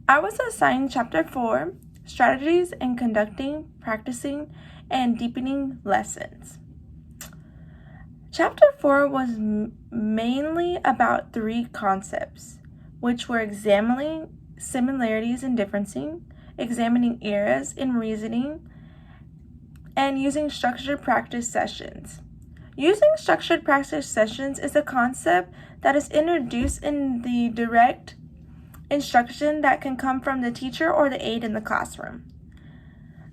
I was assigned Chapter 4, Strategies in Conducting, Practicing, and Deepening Lessons. Chapter 4 was mainly about 3 concepts, which were examining similarities and differencing, examining errors in reasoning, and using structured practice sessions. Using structured practice sessions is a concept that is introduced in the direct instruction that can come from the teacher or the aide in the classroom.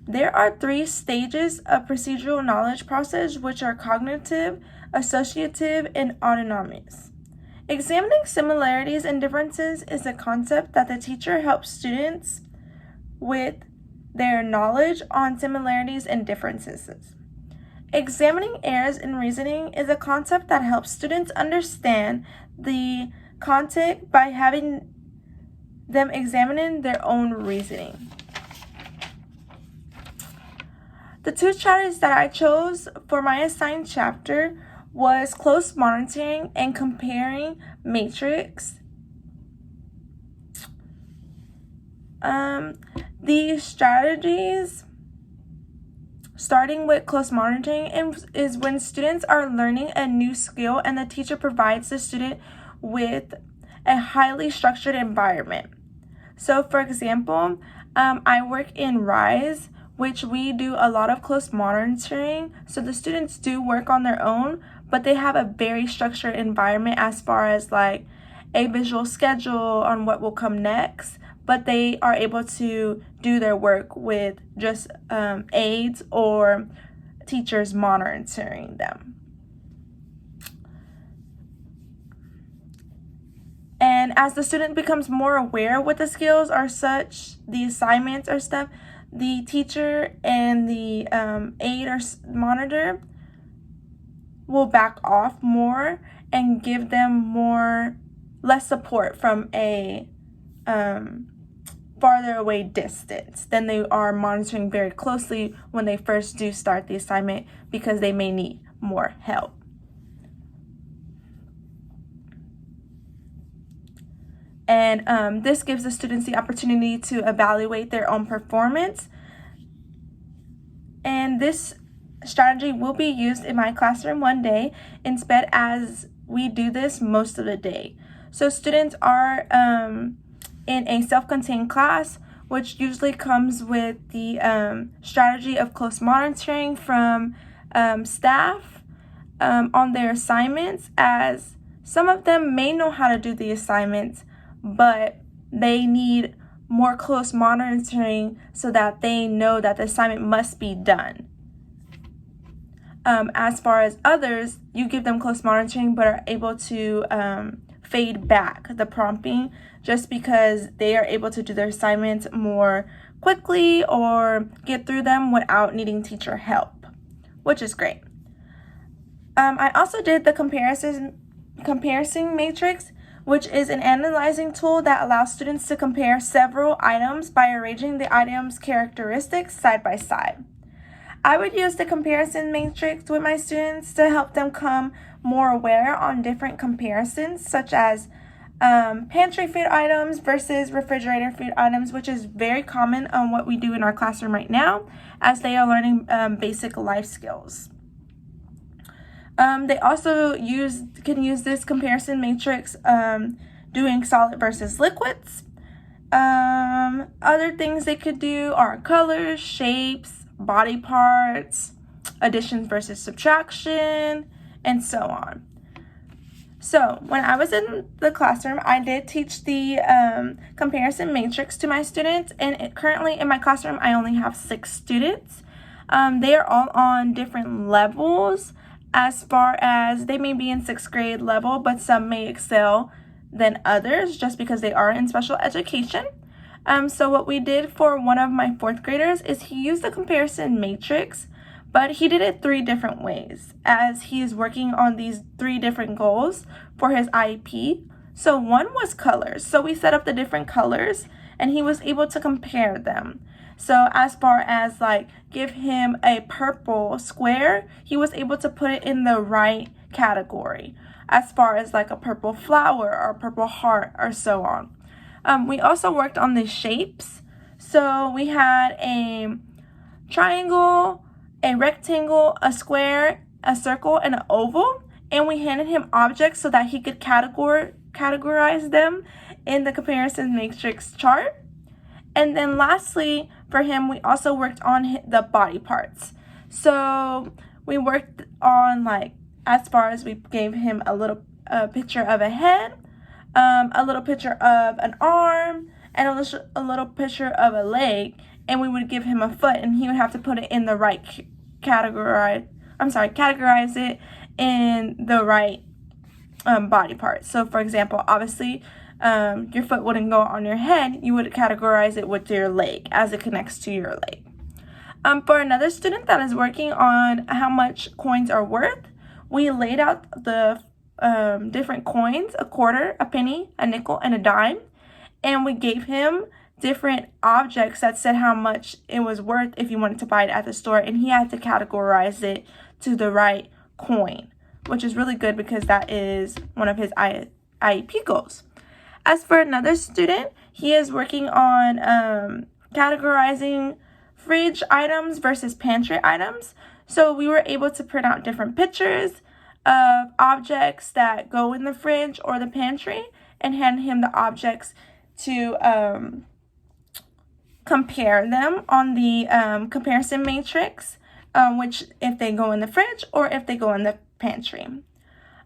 There are 3 stages of procedural knowledge process, which are cognitive, associative, and autonomous. Examining similarities and differences is a concept that the teacher helps students with their knowledge on similarities and differences. Examining errors in reasoning is a concept that helps students understand the content by having them examining their own reasoning. The 2 strategies that I chose for my assigned chapter was close monitoring and comparing matrix. The strategies, starting with close monitoring, is when students are learning a new skill and the teacher provides the student with a highly structured environment. So for example, I work in RISE, which we do a lot of close monitoring. So the students do work on their own, but they have a very structured environment as far as like a visual schedule on what will come next, but they are able to do their work with just aides or teachers monitoring them. And as the student becomes more aware what the skills are such, the assignments or stuff, the teacher and the aide or monitor will back off more and give them less support from a farther away distance than they are monitoring very closely when they first do start the assignment, because they may need more help. And this gives the students the opportunity to evaluate their own performance. And this strategy will be used in my classroom one day instead, as we do this most of the day. So students are in a self-contained class, which usually comes with the strategy of close monitoring from staff on their assignments, as some of them may know how to do the assignments, but they need more close monitoring so that they know that the assignment must be done. As far as others, you give them close monitoring but are able to fade back the prompting just because they are able to do their assignments more quickly or get through them without needing teacher help, which is great. I also did the comparison matrix, which is an analyzing tool that allows students to compare several items by arranging the items' characteristics side by side. I would use the comparison matrix with my students to help them become more aware on different comparisons, such as pantry food items versus refrigerator food items, which is very common on what we do in our classroom right now, as they are learning basic life skills. They also can use this comparison matrix doing solid versus liquids. Other things they could do are colors, shapes, body parts, addition versus subtraction, and so on. So when I was in the classroom, I did teach the comparison matrix to my students, and currently in my classroom, I only have 6 students. They are all on different levels, as far as they may be in 6th grade level, but some may excel than others just because they are in special education. So what we did for one of my 4th graders is he used the comparison matrix, but he did it 3 different ways, as he is working on these 3 different goals for his IEP. So one was colors. So we set up the different colors and he was able to compare them. So as far as like give him a purple square, he was able to put it in the right category as far as like a purple flower or a purple heart or so on. We also worked on the shapes. So we had a triangle, a rectangle, a square, a circle, and an oval. And we handed him objects so that he could categorize them in the comparison matrix chart. And then lastly, for him, we also worked on the body parts. So we worked on, like, as far as we gave him a picture of a head, a little picture of an arm, and a little picture of a leg, and we would give him a foot, and he would have to put it in the right categorize it in the right body part. So for example, obviously, your foot wouldn't go on your head. You would categorize it with your leg as it connects to your leg. For another student that is working on how much coins are worth, we laid out the different coins: a quarter, a penny, a nickel, and a dime. And we gave him different objects that said how much it was worth if you wanted to buy it at the store. And he had to categorize it to the right coin, which is really good because that is one of his IEP goals. As for another student, he is working on categorizing fridge items versus pantry items. So we were able to print out different pictures of objects that go in the fridge or the pantry and hand him the objects to compare them on the comparison matrix, which if they go in the fridge or if they go in the pantry.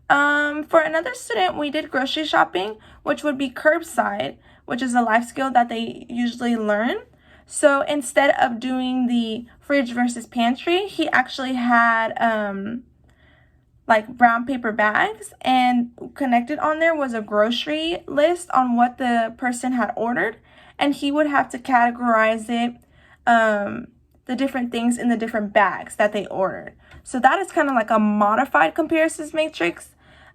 For another student, we did grocery shopping, which would be curbside, which is a life skill that they usually learn. So instead of doing the fridge versus pantry, he actually had like brown paper bags, and connected on there was a grocery list on what the person had ordered, and he would have to categorize it, the different things in the different bags that they ordered. So that is kind of like a modified comparisons matrix,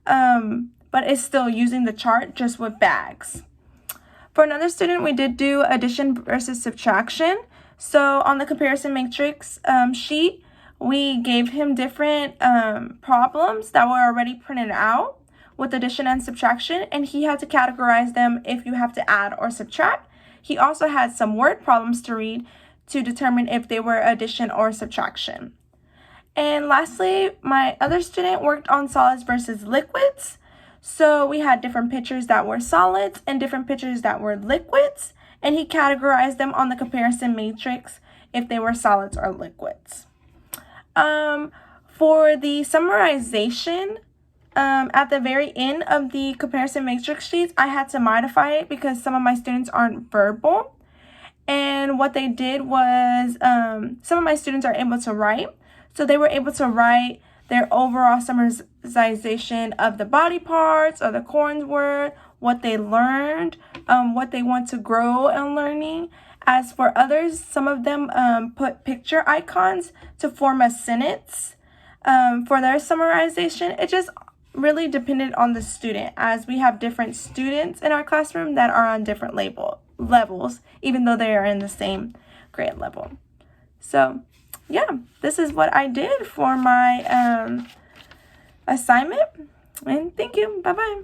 but it's still using the chart just with bags. For another student, we did do addition versus subtraction. So on the comparison matrix sheet, we gave him different problems that were already printed out with addition and subtraction, and he had to categorize them if you have to add or subtract. He also had some word problems to read to determine if they were addition or subtraction. And lastly, my other student worked on solids versus liquids. So we had different pictures that were solids and different pictures that were liquids, and he categorized them on the comparison matrix if they were solids or liquids. For the summarization, at the very end of the comparison matrix sheets, I had to modify it because some of my students aren't verbal. And what they did was, some of my students are able to write. So they were able to write their overall summarization of the body parts or the corns word, what they learned, what they want to grow in learning. As for others, some of them put picture icons to form a sentence for their summarization. It just really depended on the student, as we have different students in our classroom that are on different levels, even though they are in the same grade level. So yeah, this is what I did for my assignment, and thank you. Bye-bye.